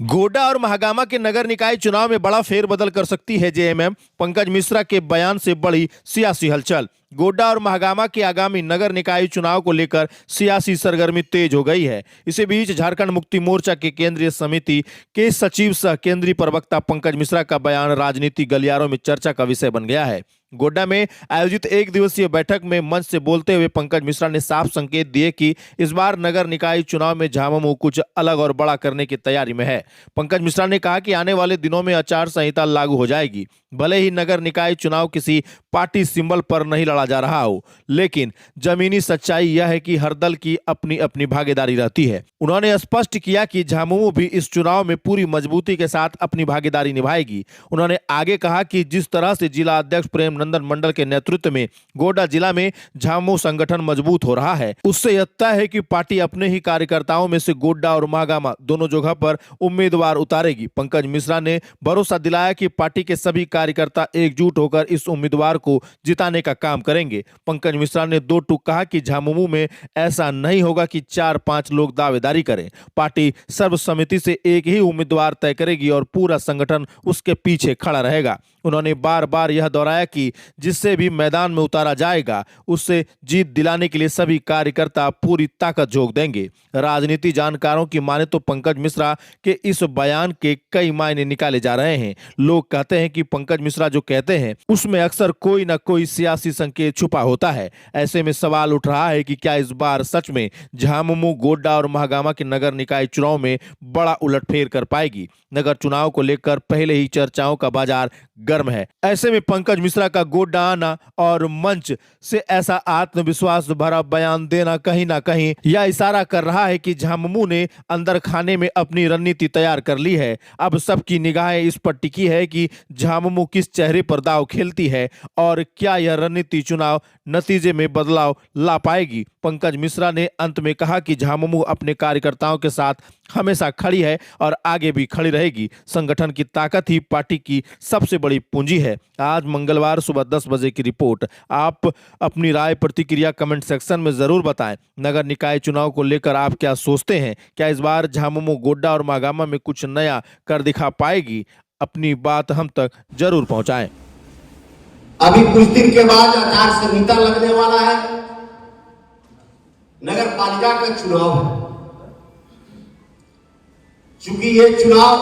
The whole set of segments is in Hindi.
गोड्डा और महागामा के नगर निकाय चुनाव में बड़ा फेरबदल कर सकती है जेएमएम। पंकज मिश्रा के बयान से बड़ी सियासी हलचल। गोड्डा और महागामा के आगामी नगर निकाय चुनाव को लेकर सियासी सरगर्मी तेज हो गई है। इसी बीच झारखंड मुक्ति मोर्चा के केंद्रीय समिति के सचिव सह केंद्रीय प्रवक्ता पंकज मिश्रा का बयान राजनीति गलियारों में चर्चा का विषय बन गया है। गोड्डा में आयोजित एक दिवसीय बैठक में मंच से बोलते हुए पंकज मिश्रा ने साफ संकेत दिए कि इस बार नगर निकाय चुनाव में झामुमो कुछ अलग और बड़ा करने की तैयारी में है। पंकज मिश्रा ने कहा कि आने वाले दिनों में आचार संहिता लागू हो जाएगी। भले ही नगर निकाय चुनाव किसी पार्टी सिंबल पर नहीं लड़ा जा रहा हो, लेकिन जमीनी सच्चाई यह है कि हर दल की अपनी अपनी भागीदारी रहती है। उन्होंने स्पष्ट किया कि झामुमो भी इस चुनाव में पूरी मजबूती के साथ अपनी भागीदारी निभाएगी। उन्होंने आगे कहा कि जिस तरह से जिला अध्यक्ष प्रेम नंदन मंडल के नेतृत्व में गोड्डा जिला में झामुमो संगठन मजबूत हो रहा है, उससे यह तय है कि पार्टी अपने ही कार्यकर्ताओं में से गोड्डा और महागामा दोनों जगह पर उम्मीदवार उतारेगी। पंकज मिश्रा ने भरोसा दिलाया कि पार्टी के सभी कार्यकर्ता एकजुट होकर इस उम्मीदवार को जिताने का काम करेंगे। पंकज मिश्रा ने दो टूक कहा कि झामुमो में ऐसा नहीं होगा कि 4-5 लोग दावेदारी करें। पार्टी सर्वसम्मति से एक ही उम्मीदवार तय करेगी और पूरा संगठन उसके पीछे खड़ा रहेगा। उन्होंने बार बार यह दोहराया कि जिससे भी मैदान में उतारा जाएगा उससे जीत दिलाने के लिए सभी कार्यकर्ता पूरी ताकत झोंक देंगे। राजनीति जानकारों की माने तो पंकज मिश्रा के इस बयान के कई मायने निकाले जा रहे हैं। लोग कहते हैं कि पंकज मिश्रा जो कहते हैं उसमें अक्सर कोई न कोई सियासी संकेत छुपा होता है। ऐसे में सवाल उठ रहा है कि क्या इस बार सच में झामुमो गोड्डा और महागामा के नगर निकाय चुनाव में बड़ा उलटफेर कर पाएगी। नगर चुनाव को लेकर पहले ही चर्चाओं का बाजार गर्म है। ऐसे में पंकज मिश्रा का गोड्डा आना और मंच से ऐसा आत्मविश्वास भरा बयान देना कहीं ना कहीं यह इशारा कर रहा है कि झामुमो ने अंदर खाने में अपनी रणनीति तैयार कर ली है। अब सबकी निगाहें इस पर टिकी है कि झामुमो किस चेहरे पर दांव खेलती है और क्या यह रणनीति चुनाव नतीजे में बदलाव ला पाएगी। पंकज मिश्रा ने अंत में कहा कि झामुमो अपने कार्यकर्ताओं के साथ हमेशा खड़ी है और आगे भी खड़ी रहेगी। संगठन की ताकत ही पार्टी की सबसे बड़ी पूंजी है। आज मंगलवार सुबह 10 बजे की रिपोर्ट। आप अपनी राय प्रतिक्रिया कमेंट सेक्शन में जरूर बताएं। नगर निकाय चुनाव को लेकर आप क्या सोचते हैं? क्या इस बार झामुमो गोड्डा और महागामा में कुछ नया कर दिखा पाएगी? अपनी बात हम तक जरूर पहुंचाएं। अभी कुछ दिन के बाद आचार संहिता लगने वाला है। नगर पालिका का चुनाव है। चूंकि ये चुनाव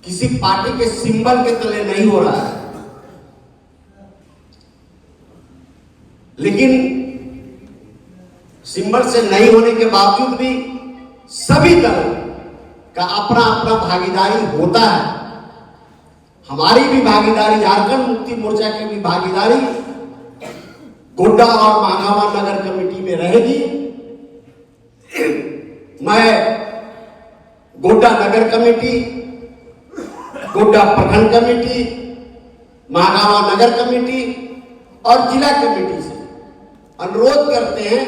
किसी पार्टी के सिंबल के तले नहीं हो रहा है, लेकिन सिंबल से नहीं होने के बावजूद भी सभी दल का अपना अपना भागीदारी होता है। हमारी भी भागीदारी, झारखंड मुक्ति मोर्चा की भी भागीदारी गोड्डा और महागामा नगर कमेटी में रहेगी। मैं गोड्डा नगर कमेटी, गोड्डा प्रखंड कमेटी, महागामा नगर कमेटी और जिला कमेटी से अनुरोध करते हैं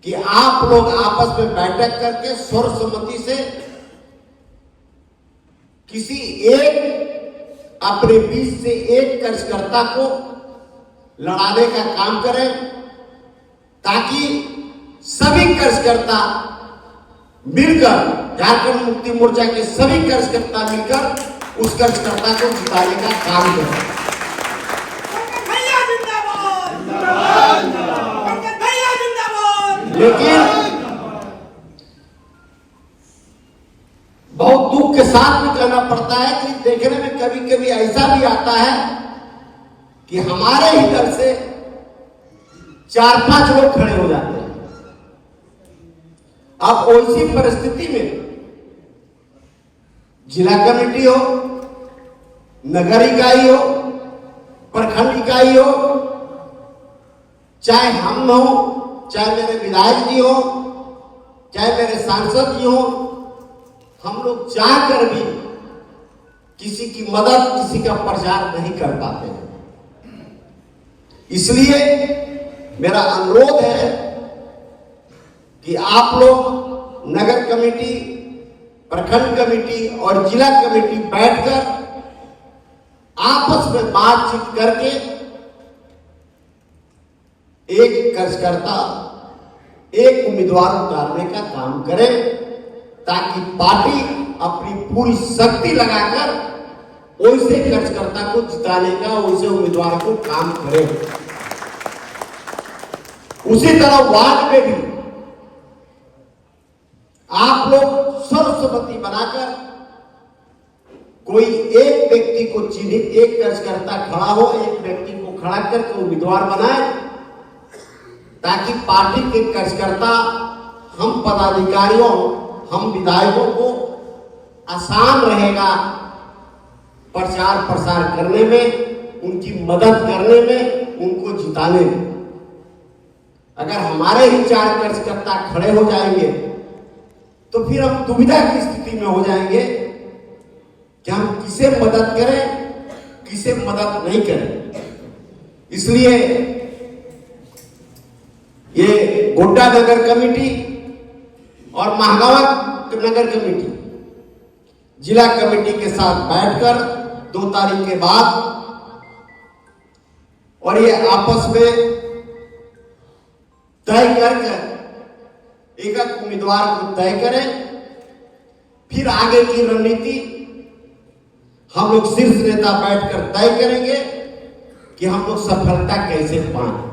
कि आप लोग आपस में बैठक करके सर्वसम्मति से किसी एक अपने बीच से एक कार्यकर्ता को लड़ाने का काम करें, ताकि सभी कार्यकर्ता मिलकर, झारखंड मुक्ति मोर्चा के सभी कार्यकर्ता मिलकर उस कार्यकर्ता को जिताने का काम करें। लेकिन बहुत दुख के साथ भी कहना पड़ता है कि देखने में कभी कभी ऐसा भी आता है कि हमारे ही दल से 4-5 लोग खड़े हो जाते हैं। अब ऐसी परिस्थिति में जिला कमेटी हो, नगर इकाई हो, प्रखंड इकाई हो, चाहे हम हो, चाहे मेरे विधायक जी हो, चाहे मेरे सांसद जी हो, हम लोग चाहकर भी किसी की मदद, किसी का प्रचार नहीं कर पाते हैं। इसलिए मेरा अनुरोध है कि आप लोग नगर कमेटी, प्रखंड कमेटी और जिला कमेटी बैठकर आपस में बातचीत करके एक कार्यकर्ता एक उम्मीदवार उतारने का काम करे, ताकि पार्टी अपनी पूरी शक्ति लगाकर वैसे कार्यकर्ता को जिताने का, वैसे उम्मीदवार को काम करे। उसी तरह वार्ड में भी आप लोग सर्वसम्मति बनाकर कोई एक व्यक्ति को चिन्हित, एक कार्यकर्ता खड़ा हो, एक व्यक्ति को खड़ा करके उम्मीदवार बनाए, ताकि पार्टी के कार्यकर्ता, हम पदाधिकारियों, हम विधायकों को आसान रहेगा प्रचार प्रसार करने में, उनकी मदद करने में, उनको जिताने में। अगर हमारे ही 4 कार्यकर्ता खड़े हो जाएंगे तो फिर हम दुविधा की स्थिति में हो जाएंगे कि हम किसे मदद करें, किसे मदद नहीं करें। इसलिए ये गोड्डा नगर कमेटी और महागामा नगर कमेटी जिला कमेटी के साथ बैठकर 2 तारीख के बाद, और ये आपस में तय कर एक उम्मीदवार को तय करें, फिर आगे की रणनीति हम लोग शीर्ष नेता बैठकर तय करेंगे कि हम लोग सफलता कैसे पाएं।